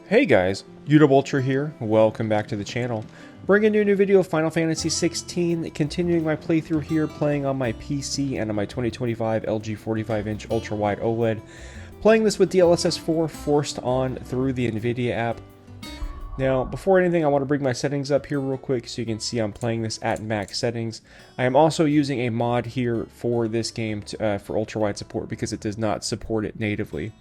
Hey guys, Ultra here. Welcome back to the channel. Bringing you a new video of Final Fantasy 16, continuing my playthrough here, playing on my PC and on my 2025 LG 45-inch ultra-wide OLED. Playing this with DLSS 4 forced on through the NVIDIA app. Now, before anything, I want to bring my settings up here real quick so you can see I'm playing this at max settings. I am also using a mod here for this game for ultra-wide support because it does not support it natively.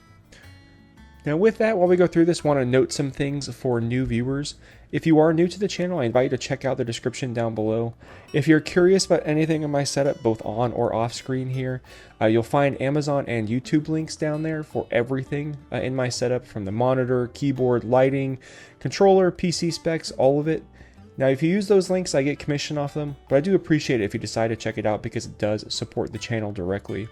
Now with that, while we go through this, I want to note some things for new viewers. If you are new to the channel, I invite you to check out the description down below. If you're curious about anything in my setup, both on or off screen here, you'll find Amazon and YouTube links down there for everything in my setup, from the monitor, keyboard, lighting, controller, PC specs, all of it. Now if you use those links, I get commission off them, but I do appreciate it if you decide to check it out because it does support the channel directly.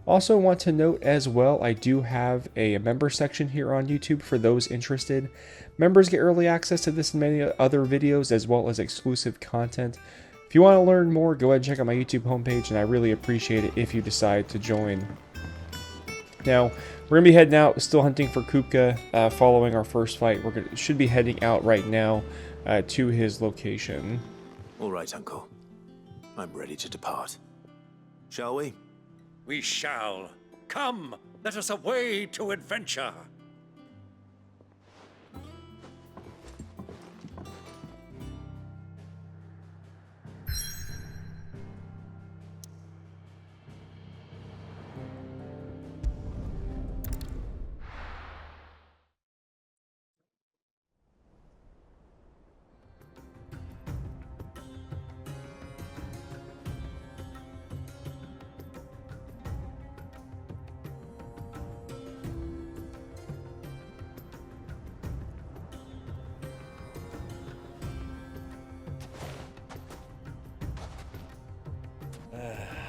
Also want to note as well, I do have a member section here on YouTube for those interested. Members get early access to this and many other videos as well as exclusive content. If you want to learn more, go ahead and check out my YouTube homepage, and I really appreciate it if you decide to join. Now, we're going to be heading out, still hunting for Kupka following our first fight. Should be heading out right now to his location. All right, Uncle. I'm ready to depart. Shall we? We shall. Come, let us away to adventure.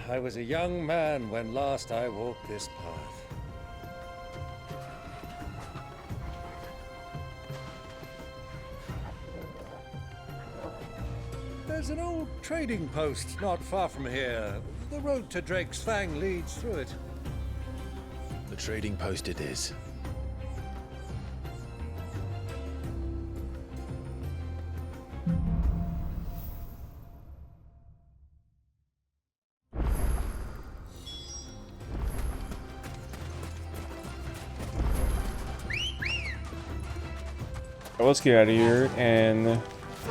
I was a young man when last I walked this path. There's an old trading post not far from here. The road to Drake's Fang leads through it. The trading post it is. Let's get out of here and...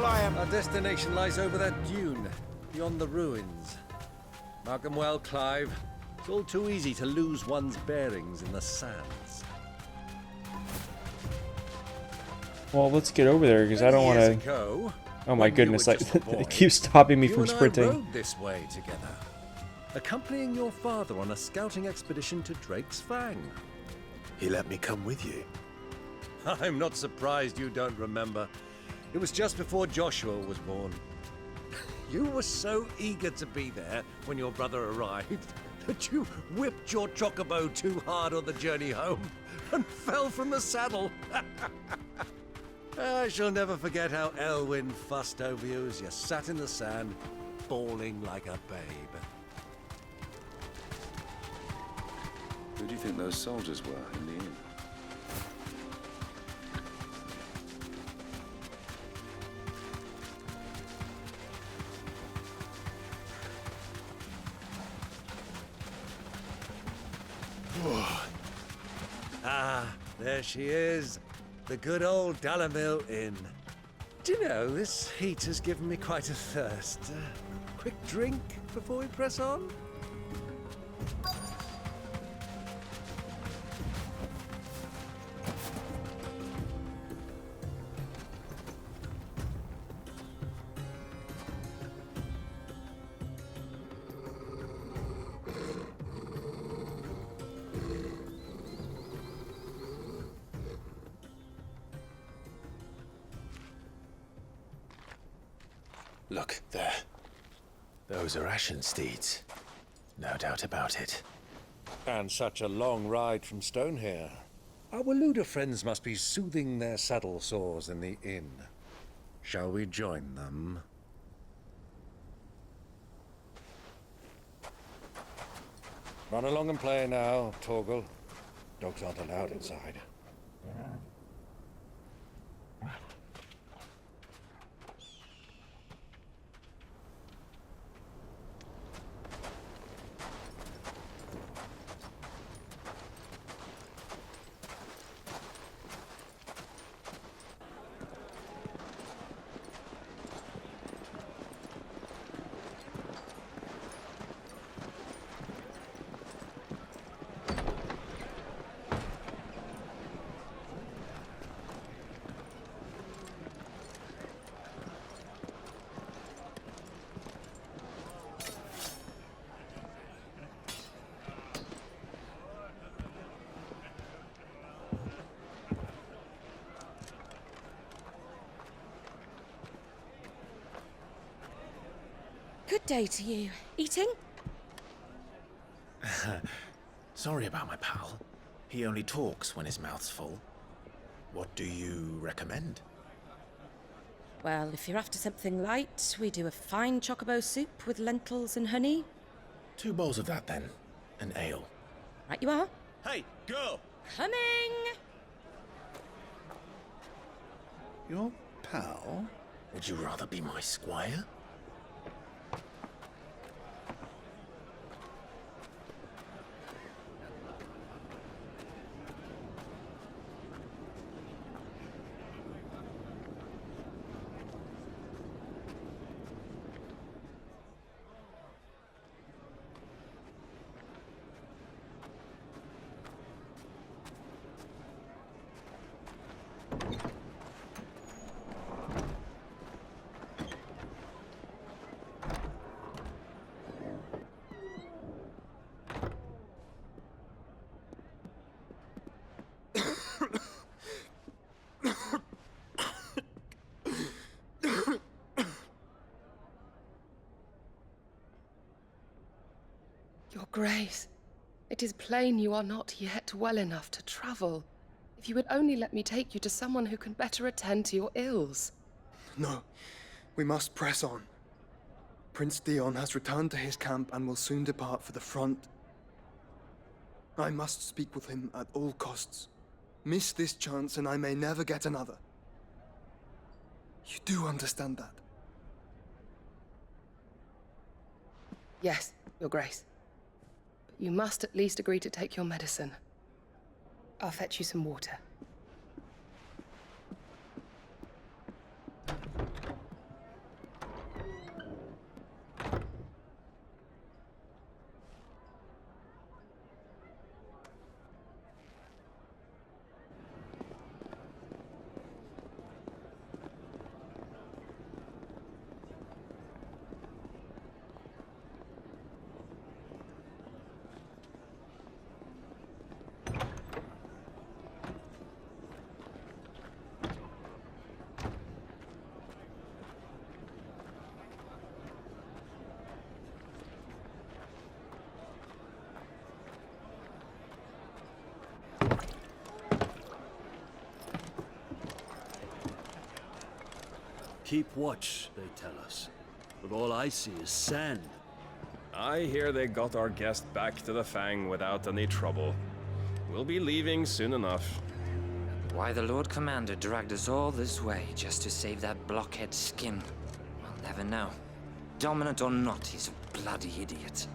Our destination lies over that dune, beyond the ruins. Mark them well, Clive. It's all too easy to lose one's bearings in the sands. Well, let's get over there because I don't want to... Oh my goodness, it keeps stopping me from sprinting. You and I rode this way together, accompanying your father on a scouting expedition to Drake's Fang. He let me come with you. I'm not surprised you don't remember. It was just before Joshua was born. You were so eager to be there when your brother arrived that you whipped your chocobo too hard on the journey home and fell from the saddle. I shall never forget how Elwyn fussed over you as you sat in the sand, bawling like a babe. Who do you think those soldiers were in the inn? Ah, there she is. The good old Dalamil Inn. Do you know, this heat has given me quite a thirst. Quick drink before we press on? Look, there. Those are Ashen steeds. No doubt about it. And such a long ride from Stonehair. Our Waluda friends must be soothing their saddle sores in the inn. Shall we join them? Run along and play now, Torgal. Dogs aren't allowed inside. Good day to you. Eating? Sorry about my pal. He only talks when his mouth's full. What do you recommend? Well, if you're after something light, we do a fine chocobo soup with lentils and honey. 2 bowls of that then. An ale. Right you are. Hey, girl! Coming! Your pal? Would you rather be my squire? Your Grace, it is plain you are not yet well enough to travel. If you would only let me take you to someone who can better attend to your ills. No, we must press on. Prince Dion has returned to his camp and will soon depart for the front. I must speak with him at all costs. Miss this chance and I may never get another. You do understand that? Yes, Your Grace. But you must at least agree to take your medicine. I'll fetch you some water. Keep watch, they tell us. But all I see is sand. I hear they got our guest back to the Fang without any trouble. We'll be leaving soon enough. Why the Lord Commander dragged us all this way just to save that blockhead's skin, we'll never know. Dominant or not, he's a bloody idiot.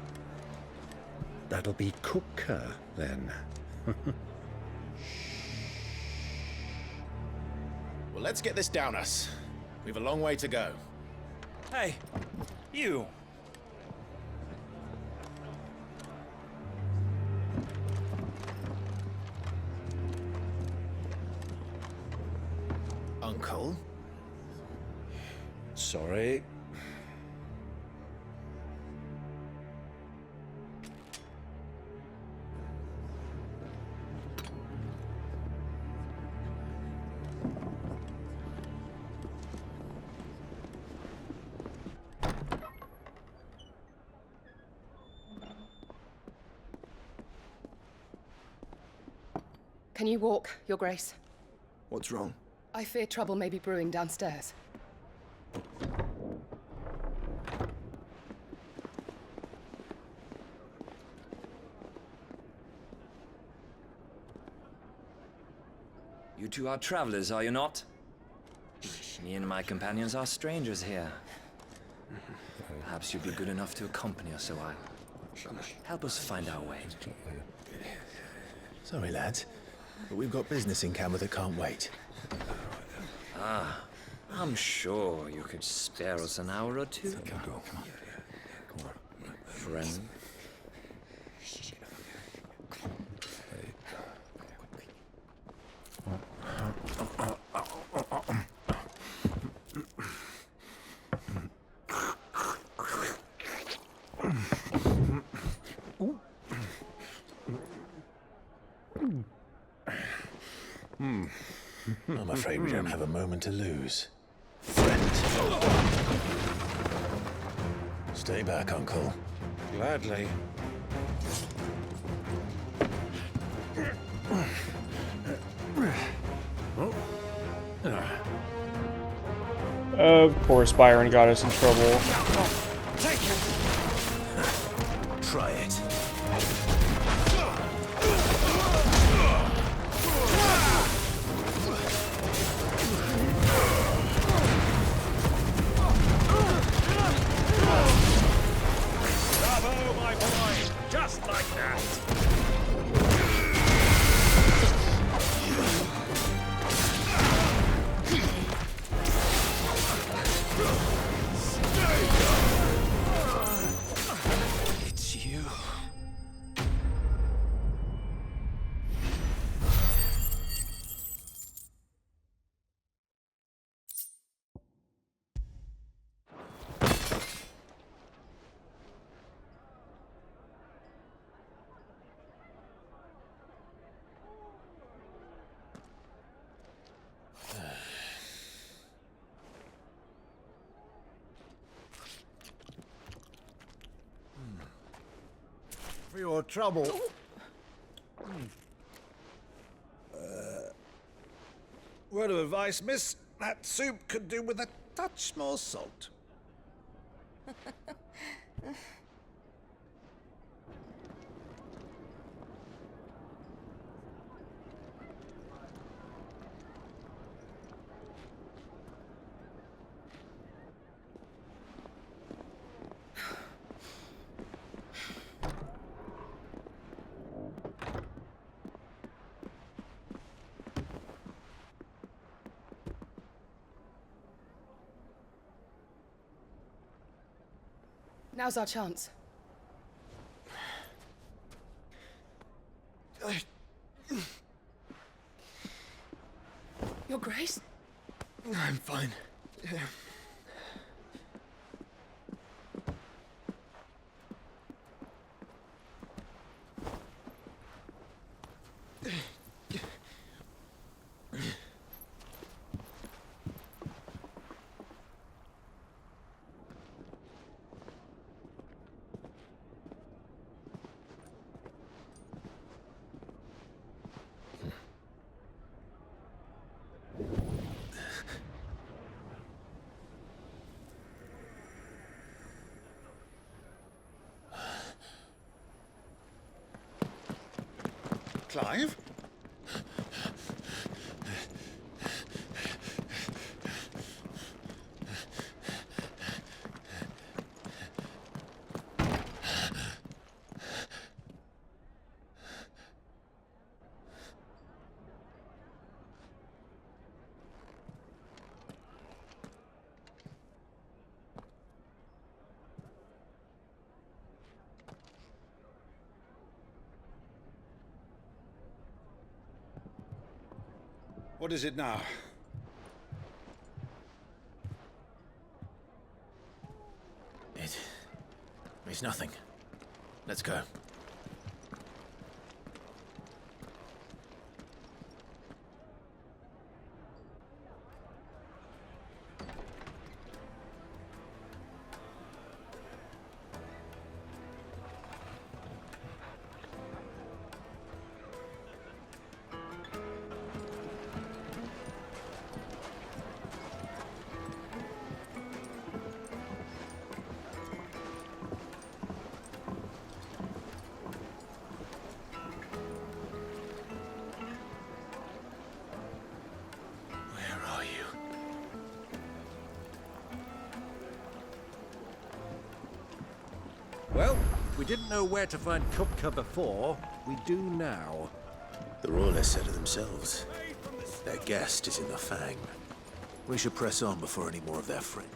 That'll be Cooker, then. Well, let's get this down us. We've a long way to go. Hey, you! Uncle? Sorry. Can you walk, Your Grace? What's wrong? I fear trouble may be brewing downstairs. You two are travelers, are you not? Me and my companions are strangers here. Perhaps you'd be good enough to accompany us a while. Help us find our way. Sorry, lads, but we've got business in camera that can't wait. Ah, I'm sure you could spare us an hour or two. Come on. Friend. I'm afraid we don't have a moment to lose. Friend. Stay back, Uncle. Gladly. Of course, Byron got us in trouble. Take it! Try it. Bravo, my boy! Just like that! It's you. For your trouble. Word of advice, miss. That soup could do with a touch more salt. Now's our chance. Your Grace? I'm fine. Clive? What is it now? It's nothing. Let's go. Well, we didn't know where to find Kupka before. We do now. The royalists said it themselves. Their guest is in the Fang. We should press on before any more of their friends.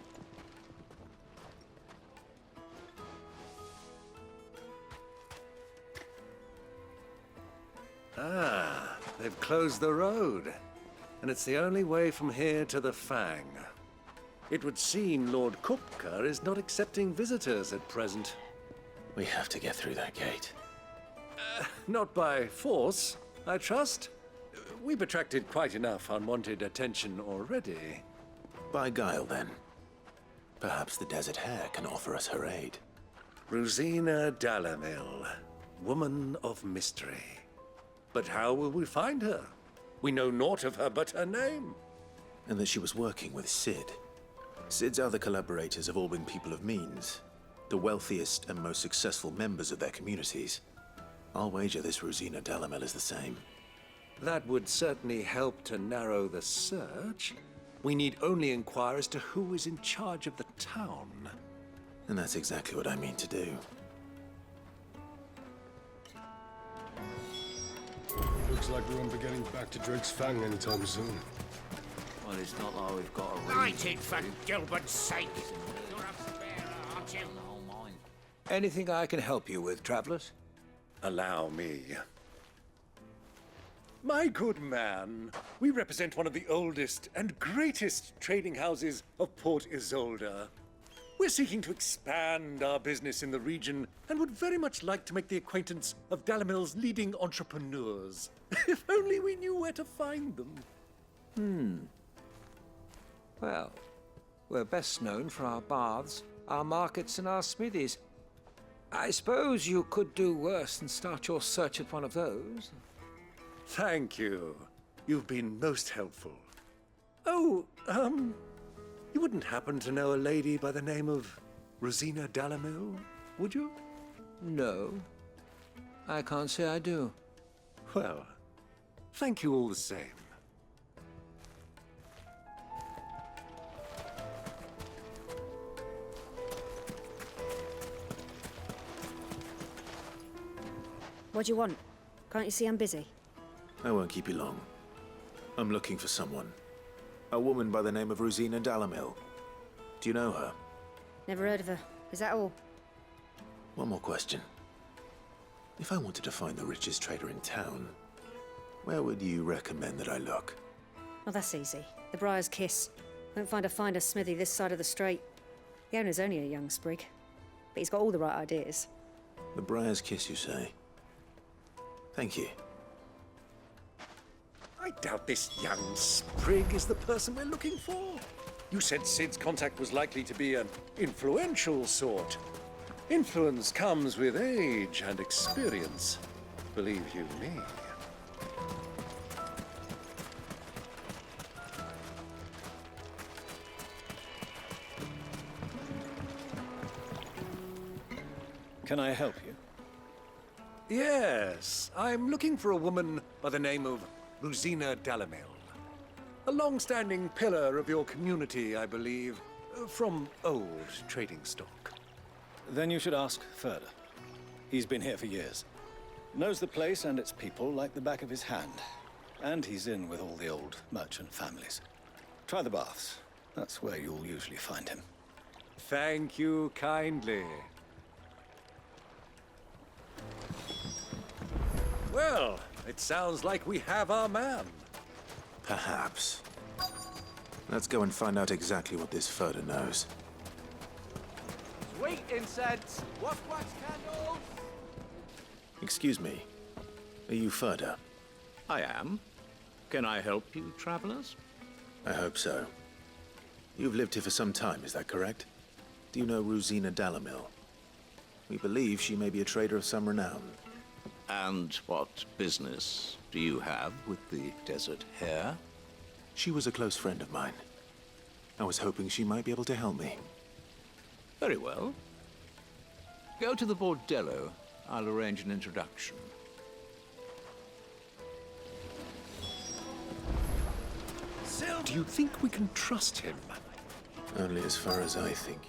Ah, they've closed the road. And it's the only way from here to the Fang. It would seem Lord Kupka is not accepting visitors at present. We have to get through that gate. Not by force, I trust. We've attracted quite enough unwanted attention already. By guile, then. Perhaps the Desert Hare can offer us her aid. Rosina Dalamil, woman of mystery. But how will we find her? We know naught of her but her name. And that she was working with Sid. Sid's other collaborators have all been people of means, the wealthiest and most successful members of their communities. I'll wager this Rosina Dalamil is the same. That would certainly help to narrow the search. We need only inquire as to who is in charge of the town. And that's exactly what I mean to do. Looks like we won't be getting back to Drake's Fang anytime soon. Well, it's not like we've got a Light it for Gilbert's sake! You're a sparer, aren't you? Anything I can help you with, travelers? Allow me. My good man, we represent one of the oldest and greatest trading houses of Port Isolde. We're seeking to expand our business in the region and would very much like to make the acquaintance of Dalamil's leading entrepreneurs. If only we knew where to find them. Well, we're best known for our baths, our markets, and our smithies. I suppose you could do worse than start your search at one of those. Thank you. You've been most helpful. Oh, you wouldn't happen to know a lady by the name of Rosina Dalamil, would you? No, I can't say I do. Well, thank you all the same. What do you want? Can't you see I'm busy? I won't keep you long. I'm looking for someone. A woman by the name of Rosina Dalamil. Do you know her? Never heard of her. Is that all? One more question. If I wanted to find the richest trader in town, where would you recommend that I look? Oh, that's easy. The Briar's Kiss. Won't find a finer smithy this side of the strait. The owner's only a young sprig, but he's got all the right ideas. The Briar's Kiss, you say? Thank you. I doubt this young sprig is the person we're looking for. You said Sid's contact was likely to be an influential sort. Influence comes with age and experience. Believe you me. Can I help you? Yes, I'm looking for a woman by the name of Rosina Dalamil. A long-standing pillar of your community, I believe, from old trading stock. Then you should ask further. He's been here for years. Knows the place and its people like the back of his hand. And he's in with all the old merchant families. Try the baths. That's where you'll usually find him. Thank you kindly. Well, it sounds like we have our man. Perhaps. Let's go and find out exactly what this Furder knows. Sweet incense! Wax candles! Excuse me. Are you Furder? I am. Can I help you, travelers? I hope so. You've lived here for some time, is that correct? Do you know Rosina Dalamil? We believe she may be a trader of some renown. And what business do you have with the Desert Hare? She was a close friend of mine. I was hoping she might be able to help me. Very well. Go to the bordello. I'll arrange an introduction. Do you think we can trust him? Only as far as I think.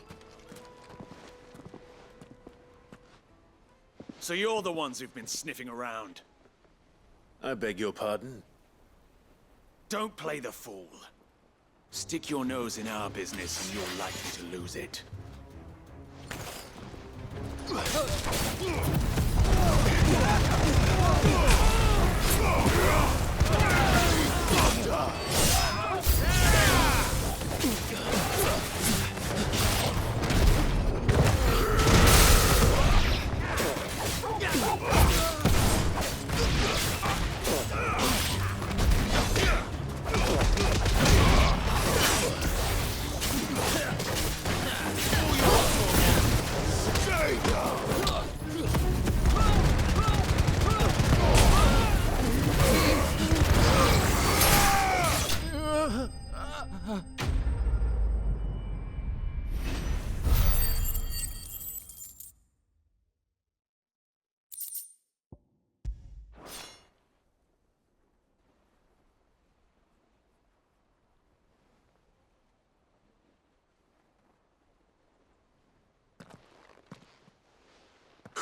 So you're the ones who've been sniffing around. I beg your pardon? Don't play the fool. Stick your nose in our business and you're likely to lose it.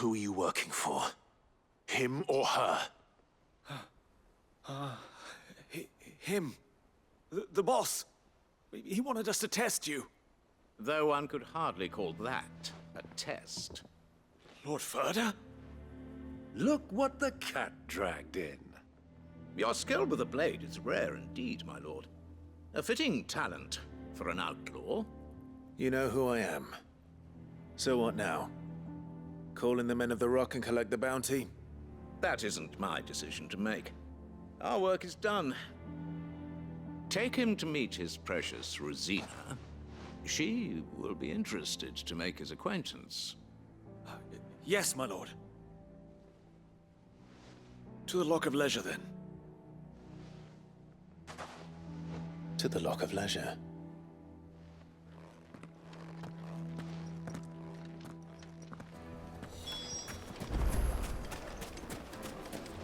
Who are you working for? Him or her? Him. The boss. He wanted us to test you. Though one could hardly call that a test. Lord Ferda? Look what the cat dragged in. Your skill with the blade is rare indeed, my lord. A fitting talent for an outlaw. You know who I am. So what now? Call in the Men of the Rock and collect the bounty? That isn't my decision to make. Our work is done. Take him to meet his precious Rosina. She will be interested to make his acquaintance. Yes, my lord. To the Lock of Leisure, then. To the Lock of Leisure.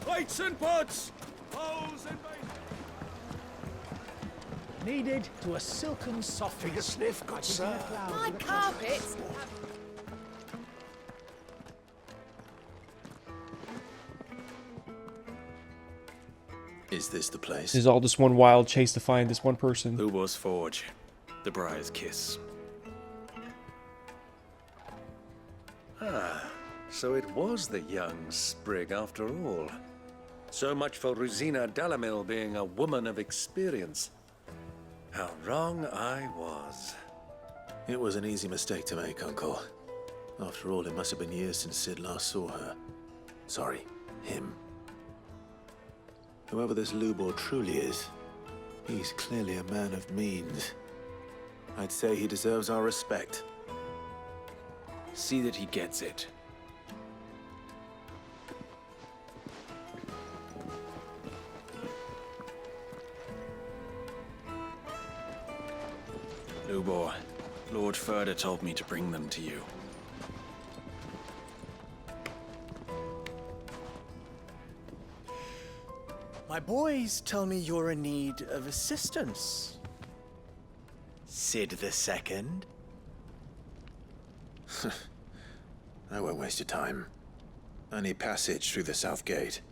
Lights and pods! Poles and Needed to a silken soft. Take a sniff, good sir. My carpets! Is this the place? This is all just one wild chase to find this one person. Who was Forge? The Briar's Kiss. Ah, so it was the young sprig after all. So much for Rosina Dalamil being a woman of experience. How wrong I was. It was an easy mistake to make, Uncle. After all, it must have been years since Sid last saw her. Sorry, him. Whoever this Lubor truly is, he's clearly a man of means. I'd say he deserves our respect. See that he gets it. Lubor, Lord Ferda told me to bring them to you. My boys tell me you're in need of assistance. Sid the Second? I won't waste your time. I need passage through the south gate.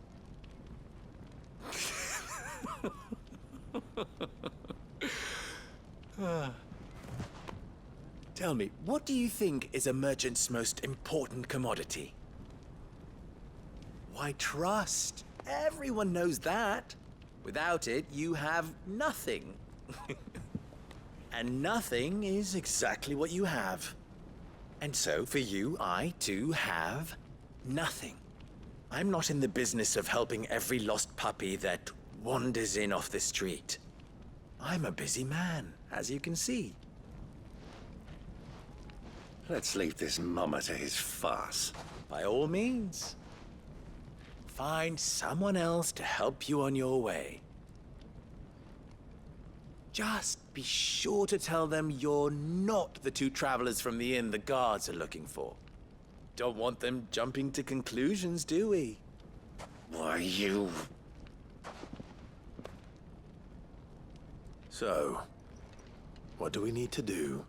Tell me, what do you think is a merchant's most important commodity? Why, trust. Everyone knows that. Without it, you have nothing. And nothing is exactly what you have. And so, for you, I, too, have nothing. I'm not in the business of helping every lost puppy that wanders in off the street. I'm a busy man, as you can see. Let's leave this mummer to his farce. By all means. Find someone else to help you on your way. Just be sure to tell them you're not the two travelers from the inn the guards are looking for. Don't want them jumping to conclusions, do we? Why, you... So, what do we need to do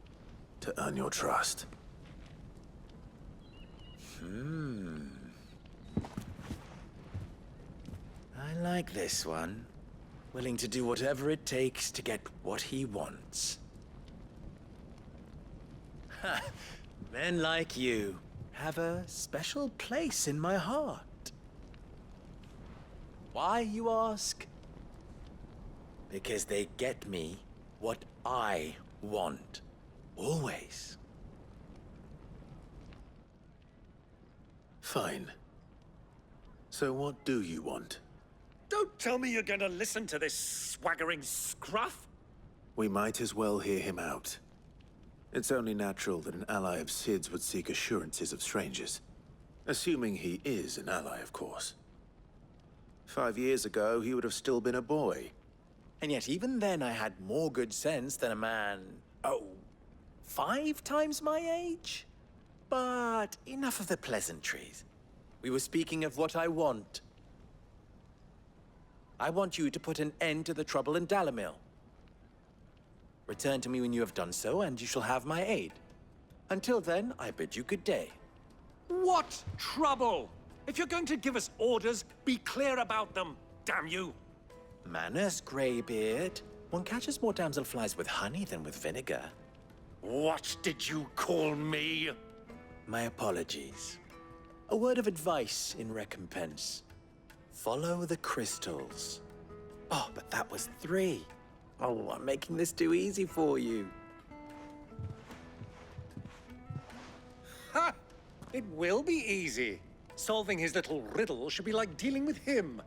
to earn your trust? I like this one. Willing to do whatever it takes to get what he wants. Ha! Men like you have a special place in my heart. Why, you ask? Because they get me what I want. Always. Fine. So what do you want? Don't tell me you're going to listen to this swaggering scruff. We might as well hear him out. It's only natural that an ally of Sid's would seek assurances of strangers. Assuming he is an ally, of course. 5 years ago, he would have still been a boy. And yet even then I had more good sense than a man, 5 times my age? But enough of the pleasantries. We were speaking of what I want. I want you to put an end to the trouble in Dalamil. Return to me when you have done so, and you shall have my aid. Until then, I bid you good day. What trouble? If you're going to give us orders, be clear about them, damn you! Manners, Greybeard. One catches more damselflies with honey than with vinegar. What did you call me? My apologies. A word of advice in recompense. Follow the crystals. Oh, but that was 3. Oh, I'm making this too easy for you. Ha! It will be easy. Solving his little riddle should be like dealing with him.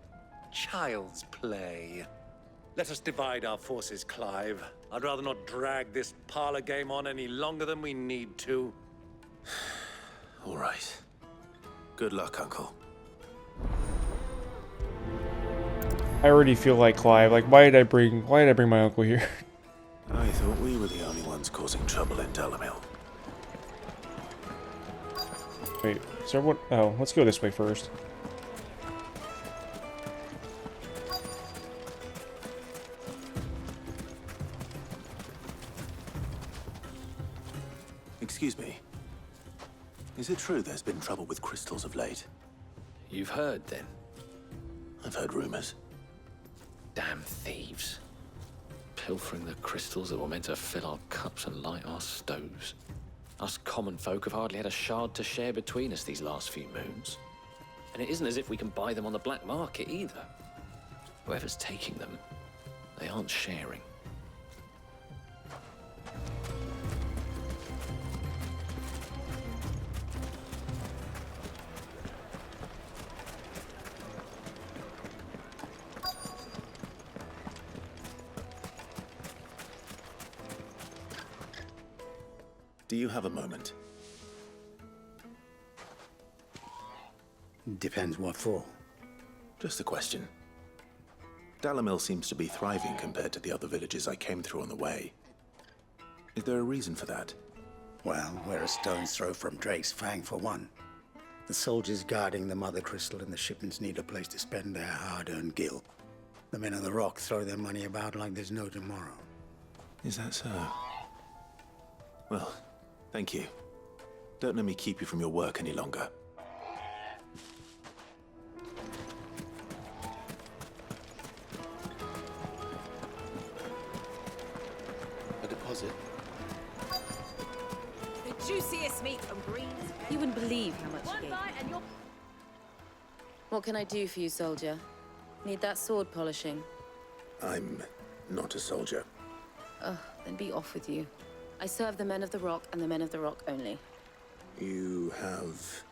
Child's play. Let us divide our forces, Clive. I'd rather not drag this parlor game on any longer than we need to. All right. Good luck, Uncle. I already feel like Clive. Like, why did I bring my uncle here? I thought we were the only ones causing trouble in Dalamil. Wait, so what? Oh, let's go this way first. Excuse me. Is it true there's been trouble with crystals of late? You've heard, then? I've heard rumors. Damn thieves. Pilfering the crystals that were meant to fill our cups and light our stoves. Us common folk have hardly had a shard to share between us these last few moons. And it isn't as if we can buy them on the black market either. Whoever's taking them, they aren't sharing. Do you have a moment? Depends what for. Just a question. Dalamil seems to be thriving compared to the other villages I came through on the way. Is there a reason for that? Well, we're a stone's throw from Drake's Fang for one. The soldiers guarding the Mother Crystal and the shipments need a place to spend their hard-earned gil. The men of the Rock throw their money about like there's no tomorrow. Is that so? Well, thank you. Don't let me keep you from your work any longer. A deposit. The juiciest meat from Greens. You wouldn't believe how much you gave. What can I do for you, soldier? Need that sword polishing? I'm not a soldier. Ugh, then be off with you. I serve the men of the Rock and the men of the Rock only. You have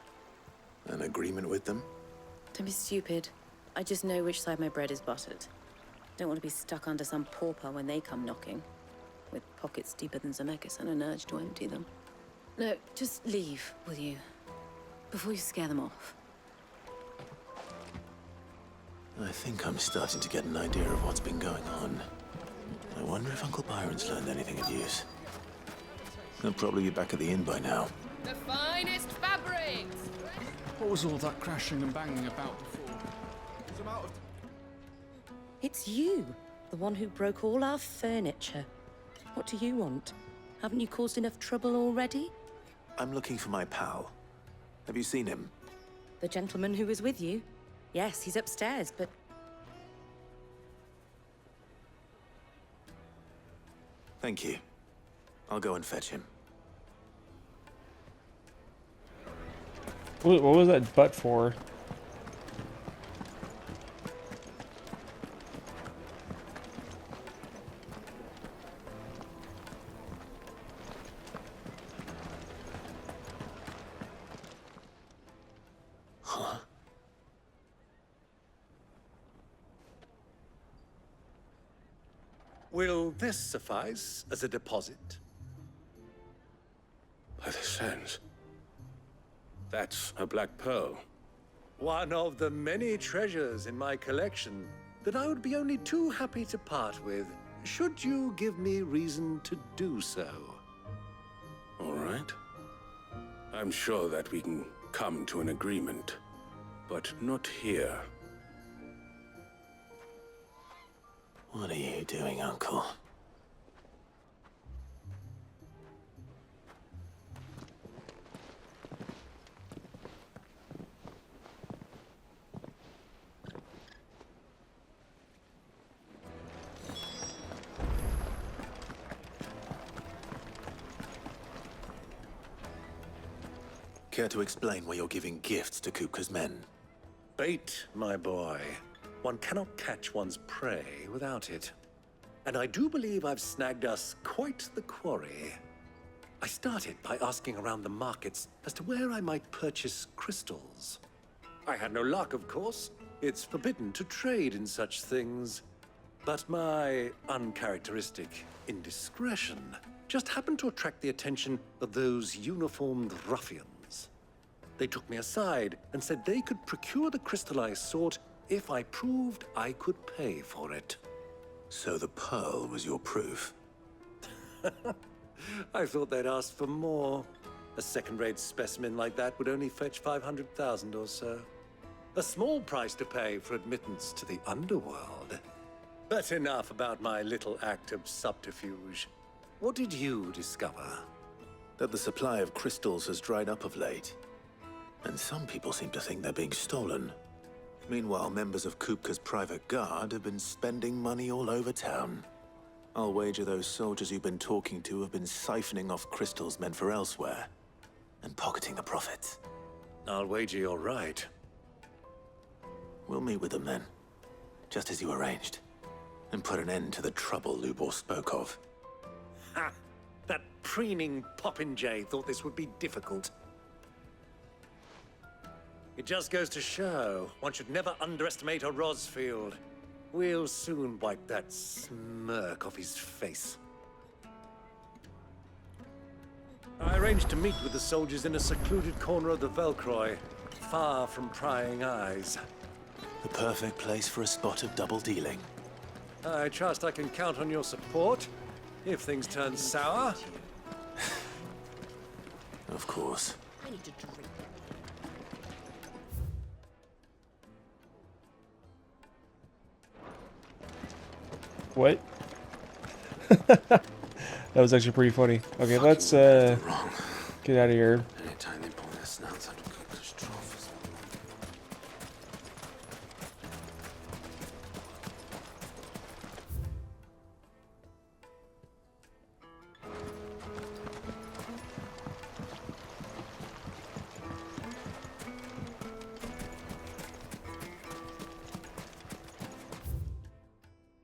an agreement with them? Don't be stupid. I just know which side my bread is buttered. Don't want to be stuck under some pauper when they come knocking, with pockets deeper than Zemeckis and an urge to empty them. No, just leave, will you? Before you scare them off. I think I'm starting to get an idea of what's been going on. I wonder if Uncle Byron's learned anything of use. He'll probably be back at the inn by now. The finest fabrics! What was all that crashing and banging about before? It's you, the one who broke all our furniture. What do you want? Haven't you caused enough trouble already? I'm looking for my pal. Have you seen him? The gentleman who was with you? Yes, he's upstairs, but... Thank you. I'll go and fetch him. What was that butt for? Huh? Will this suffice as a deposit? By the sands. That's a black pearl. One of the many treasures in my collection that I would be only too happy to part with, should you give me reason to do so. All right. I'm sure that we can come to an agreement, but not here. What are you doing, Uncle? Care to explain why you're giving gifts to Kupka's men? Bait, my boy. One cannot catch one's prey without it. And I do believe I've snagged us quite the quarry. I started by asking around the markets as to where I might purchase crystals. I had no luck, of course. It's forbidden to trade in such things. But my uncharacteristic indiscretion just happened to attract the attention of those uniformed ruffians. They took me aside and said they could procure the crystal I sought if I proved I could pay for it. So the pearl was your proof? I thought they'd asked for more. A second-rate specimen like that would only fetch 500,000 or so. A small price to pay for admittance to the underworld. But enough about my little act of subterfuge. What did you discover? That the supply of crystals has dried up of late. And some people seem to think they're being stolen. Meanwhile, members of Kupka's private guard have been spending money all over town. I'll wager those soldiers you've been talking to have been siphoning off crystals meant for elsewhere, and pocketing the profits. I'll wager you're right. We'll meet with them then, just as you arranged, and put an end to the trouble Lubor spoke of. Ha! That preening popinjay thought this would be difficult. It just goes to show, one should never underestimate a Rosfield. We'll soon wipe that smirk off his face. I arranged to meet with the soldiers in a secluded corner of the Velcroy, far from prying eyes. The perfect place for a spot of double dealing. I trust I can count on your support, if things turn sour. Of course. I need to drink. What? That was actually pretty funny. Okay, let's get out of here. Anytime they pull their snouts out of Kupka's trough.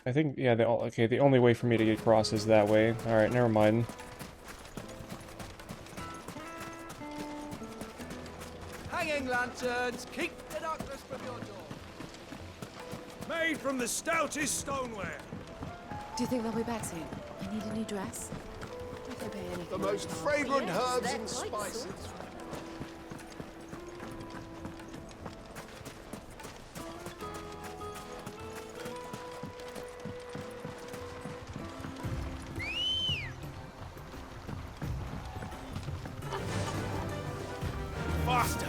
I think, yeah, the only way for me to get across is that way. Alright, never mind. Hanging lanterns, keep the darkness from your door. Made from the stoutest stoneware. Do you think they'll be back soon? I need a new dress. I could pay anything. The most fragrant herbs and spices. Faster!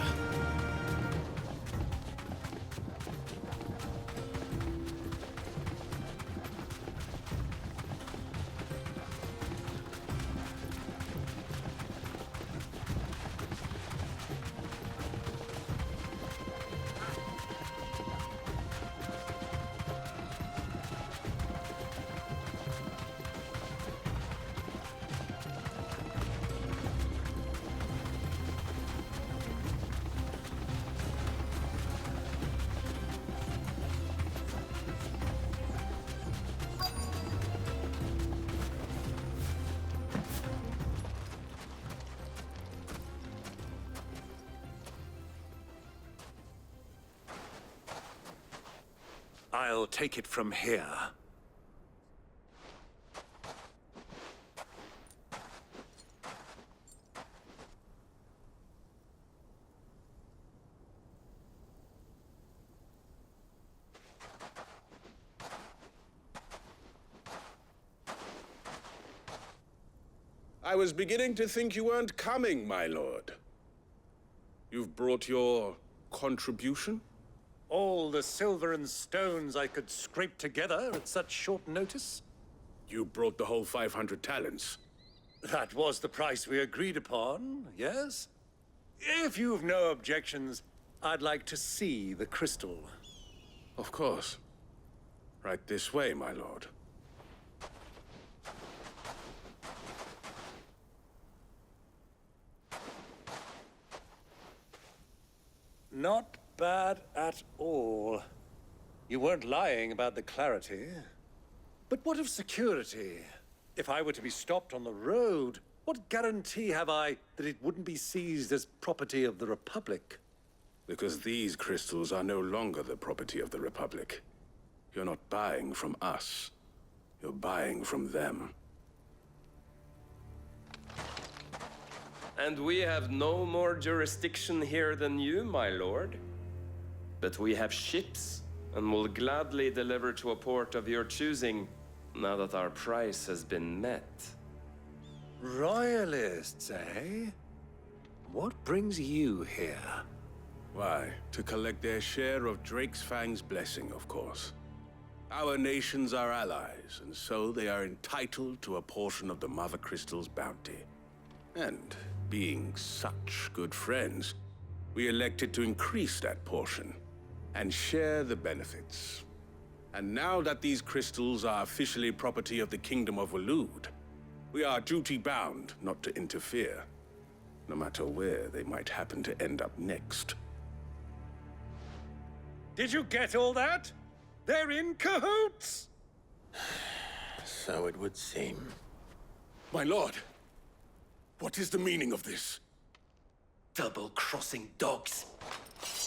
I'll take it from here. I was beginning to think you weren't coming, my lord. You've brought your contribution? All the silver and stones I could scrape together at such short notice? You brought the whole 500 talents. That was the price we agreed upon, yes? If you've no objections, I'd like to see the crystal. Of course. Right this way, my lord. Not bad at all. You weren't lying about the clarity. But what of security? If I were to be stopped on the road, what guarantee have I that it wouldn't be seized as property of the Republic? Because these crystals are no longer the property of the Republic. You're not buying from us. You're buying from them. And we have no more jurisdiction here than you, my lord. But we have ships, and will gladly deliver to a port of your choosing, now that our price has been met. Royalists, eh? What brings you here? Why, to collect their share of Drake's Fang's blessing, of course. Our nations are allies, and so they are entitled to a portion of the Mother Crystal's bounty. And, being such good friends, we elected to increase that portion and share the benefits. And now that these crystals are officially property of the Kingdom of Waloed, we are duty-bound not to interfere, no matter where they might happen to end up next. Did you get all that? They're in cahoots! So it would seem. My lord, what is the meaning of this? Double-crossing dogs.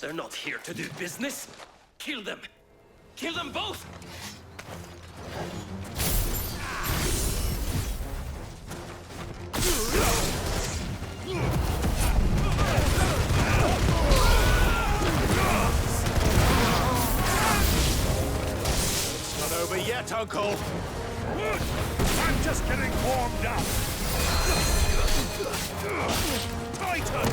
They're not here to do business. Kill them! Kill them both! It's not over yet, Uncle. I'm just getting warmed up! Tighter!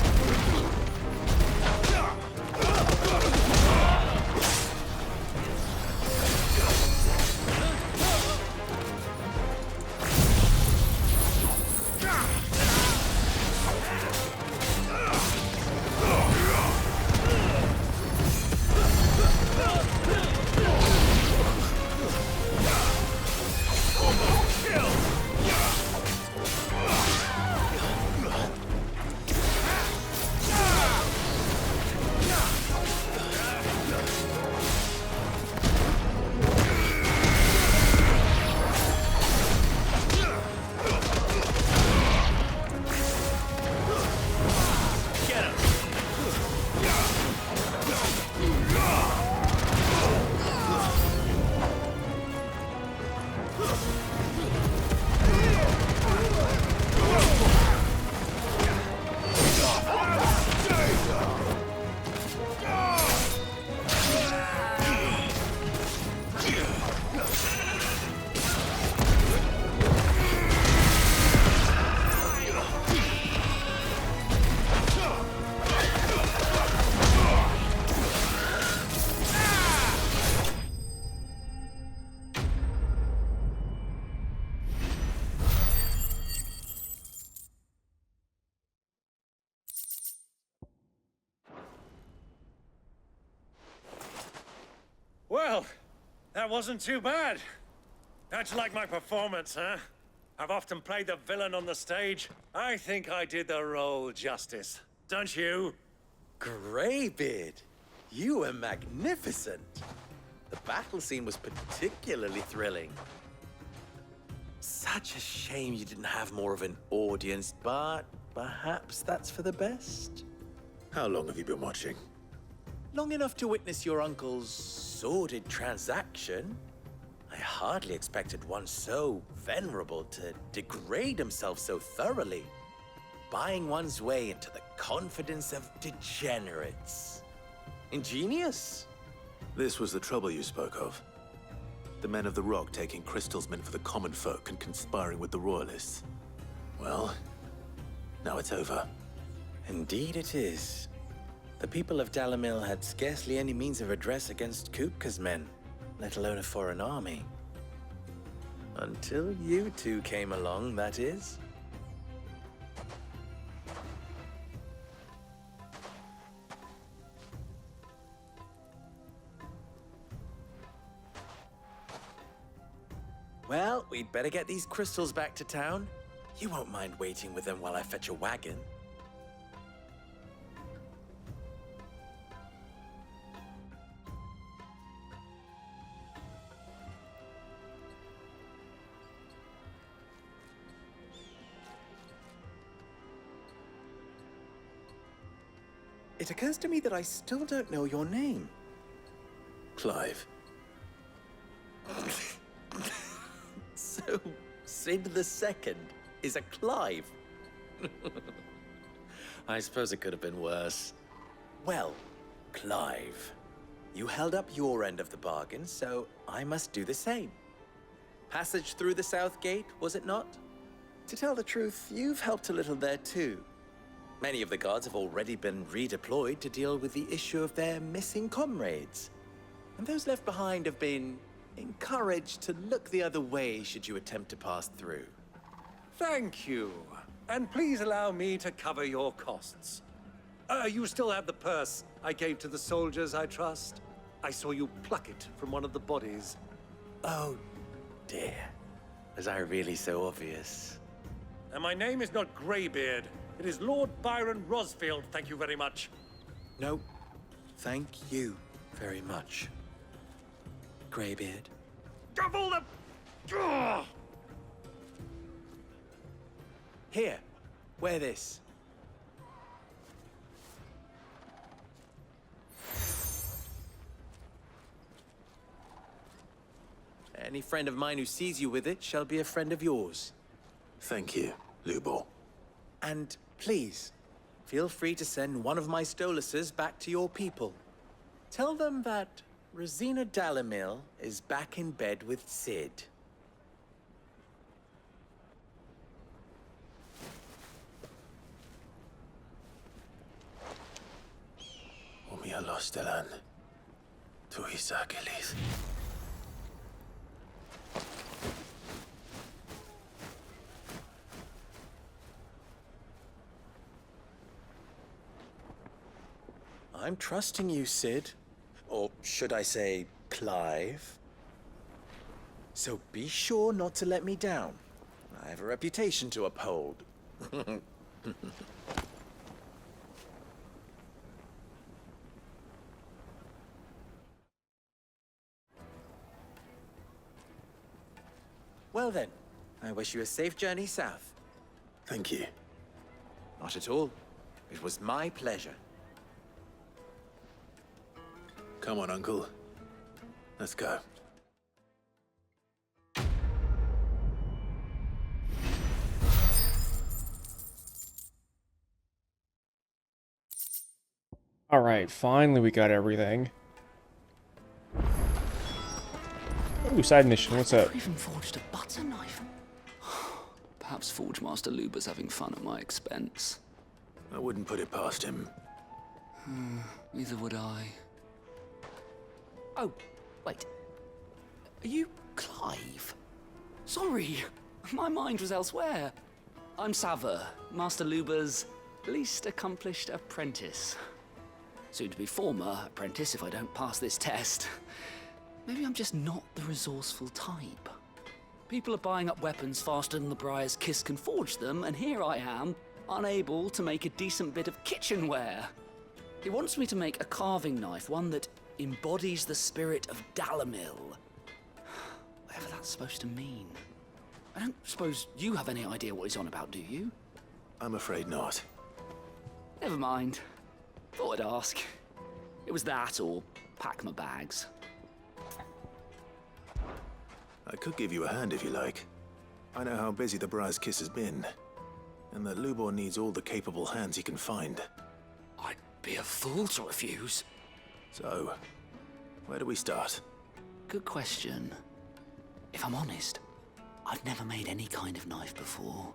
Well, that wasn't too bad. How'd you like my performance, huh? I've often played the villain on the stage. I think I did the role justice. Don't you? Greybeard, you were magnificent. The battle scene was particularly thrilling. Such a shame you didn't have more of an audience, but perhaps that's for the best. How long have you been watching? Long enough to witness your uncle's sordid transaction. I hardly expected one so venerable to degrade himself so thoroughly, buying one's way into the confidence of degenerates. Ingenious. This was the trouble you spoke of. The men of the Rock taking crystals meant for the common folk and conspiring with the Royalists. Well, now it's over. Indeed it is. The people of Dalamil had scarcely any means of redress against Kupka's men, let alone a foreign army. Until you two came along, that is. Well, we'd better get these crystals back to town. You won't mind waiting with them while I fetch a wagon. It occurs to me that I still don't know your name. Clive. So, Sid the Second is a Clive? I suppose it could have been worse. Well, Clive, you held up your end of the bargain, so I must do the same. Passage through the South Gate, was it not? To tell the truth, you've helped a little there too. Many of the guards have already been redeployed to deal with the issue of their missing comrades. And those left behind have been encouraged to look the other way should you attempt to pass through. Thank you. And please allow me to cover your costs. You still have the purse I gave to the soldiers, I trust? I saw you pluck it from one of the bodies. Oh, dear. Was I really so obvious? And my name is not Greybeard. It is Lord Byron Rosfield, thank you very much. No, thank you very much, Greybeard. Double the... Here, wear this. Any friend of mine who sees you with it shall be a friend of yours. Thank you, Lubor. And please, feel free to send one of my Stoluses back to your people. Tell them that Rosina Dalamil is back in bed with Sid. Omia Lostelan. Tuhisakelis. I'm trusting you, Sid. Or should I say, Clive? So be sure not to let me down. I have a reputation to uphold. Well then, I wish you a safe journey south. Thank you. Not at all. It was my pleasure. Come on, Uncle. Let's go. Alright, finally we got everything. Ooh, side mission, what's up? I even forged a butter knife. Perhaps Forge Master Luber's having fun at my expense. I wouldn't put it past him. Neither would I. Oh, wait. Are you Clive? Sorry, my mind was elsewhere. I'm Sava, Master Luber's least accomplished apprentice. Soon to be former apprentice if I don't pass this test. Maybe I'm just not the resourceful type. People are buying up weapons faster than the Briar's Kiss can forge them, and here I am, unable to make a decent bit of kitchenware. He wants me to make a carving knife, one that embodies the spirit of Dalamil. Whatever that's supposed to mean. I don't suppose you have any idea what he's on about, do you? I'm afraid not. Never mind. Thought I'd ask. It was that or pack my bags. I could give you a hand if you like. I know how busy the Briar's Kiss has been, and that Lubor needs all the capable hands he can find. I'd be a fool to refuse. So, where do we start? Good question. If I'm honest, I've never made any kind of knife before.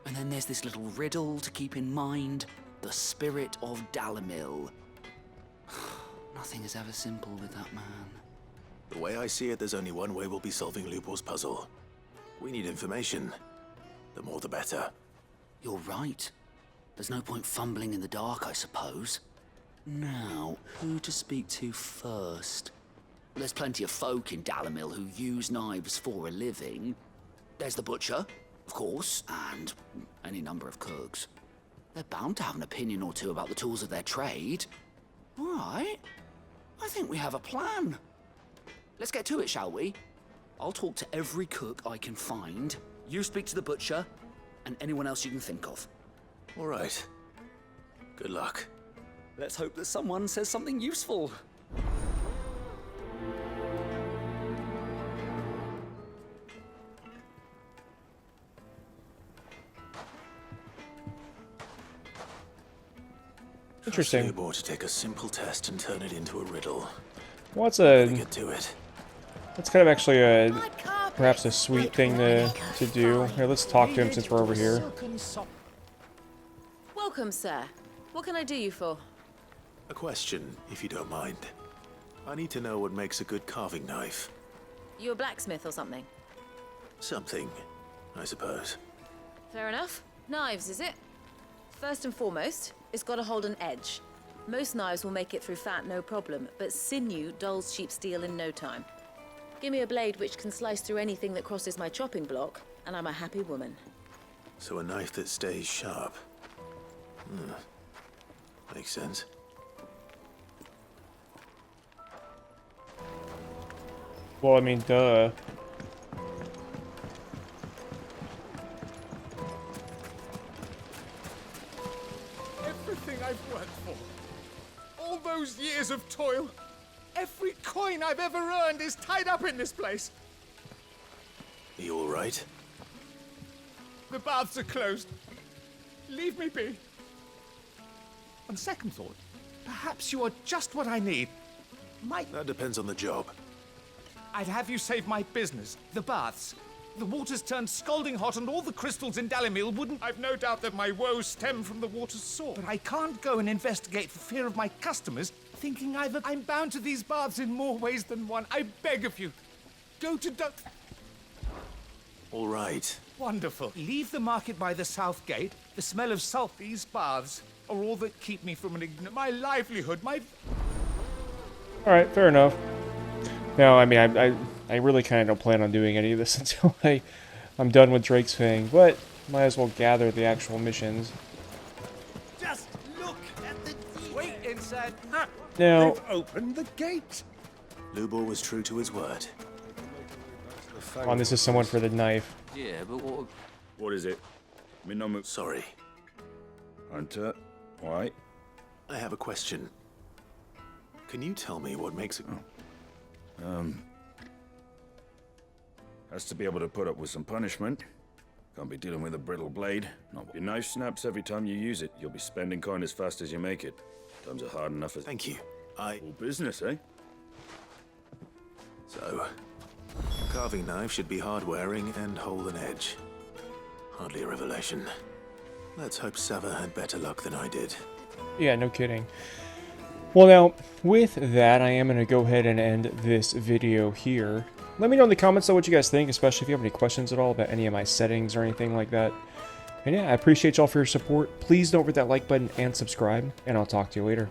And then there's this little riddle to keep in mind. The spirit of Dalamil. Nothing is ever simple with that man. The way I see it, there's only one way we'll be solving Lubor's puzzle. We need information. The more the better. You're right. There's no point fumbling in the dark, I suppose. Now, who to speak to first? There's plenty of folk in Dalamil who use knives for a living. There's the butcher, of course, and any number of cooks. They're bound to have an opinion or two about the tools of their trade. All right. I think we have a plan. Let's get to it, shall we? I'll talk to every cook I can find. You speak to the butcher, and anyone else you can think of. All right. Good luck. Let's hope that someone says something useful. Interesting. Or to take a simple test and turn it into a riddle. Well, it's Get to it. that's kind of actually a perhaps a sweet thing to do. Here, let's talk to him since we're over here. Welcome, sir. What can I do you for? A question, if you don't mind. I need to know what makes a good carving knife. You a blacksmith or something? Something, I suppose. Fair enough. Knives, is it? First and foremost, it's got to hold an edge. Most knives will make it through fat, no problem, but sinew dulls cheap steel in no time. Give me a blade which can slice through anything that crosses my chopping block, and I'm a happy woman. So a knife that stays sharp. Makes sense. Well, I mean, duh. Everything I've worked for, all those years of toil, every coin I've ever earned is tied up in this place. Are you all right? The baths are closed. Leave me be. On second thought, perhaps you are just what I need. That depends on the job. I'd have you save my business, the baths. The water's turned scalding hot and all the crystals in Dalimil wouldn't... I've no doubt that my woes stem from the water's source. But I can't go and investigate for fear of my customers thinking either I'm bound to these baths in more ways than one. I beg of you. Go to All right. Wonderful. Leave the market by the south gate. The smell of salt, these baths, are all that keep me from my livelihood, my... Alright, fair enough. No, I mean, I really kind of don't plan on doing any of this until I'm done with Drake's Fang, but might as well gather the actual missions. Just look at the... Wait inside. Now... They've opened the gate. Lubor was true to his word. Oh, this is someone for the knife. Yeah, but what... What is it? Sorry. Hunter, why? I have a question. Can you tell me what makes it... Has to be able to put up with some punishment. Can't be dealing with a brittle blade. Your knife snaps every time you use it. You'll be spending coin as fast as you make it. Times are hard enough as... Thank you. All business, eh? So, a carving knife should be hard-wearing and hold an edge. Hardly a revelation. Let's hope Sava had better luck than I did. Yeah, no kidding. Well now, with that, I am going to go ahead and end this video here. Let me know in the comments though what you guys think, especially if you have any questions at all about any of my settings or anything like that. And yeah, I appreciate y'all for your support. Please don't forget that like button and subscribe, and I'll talk to you later.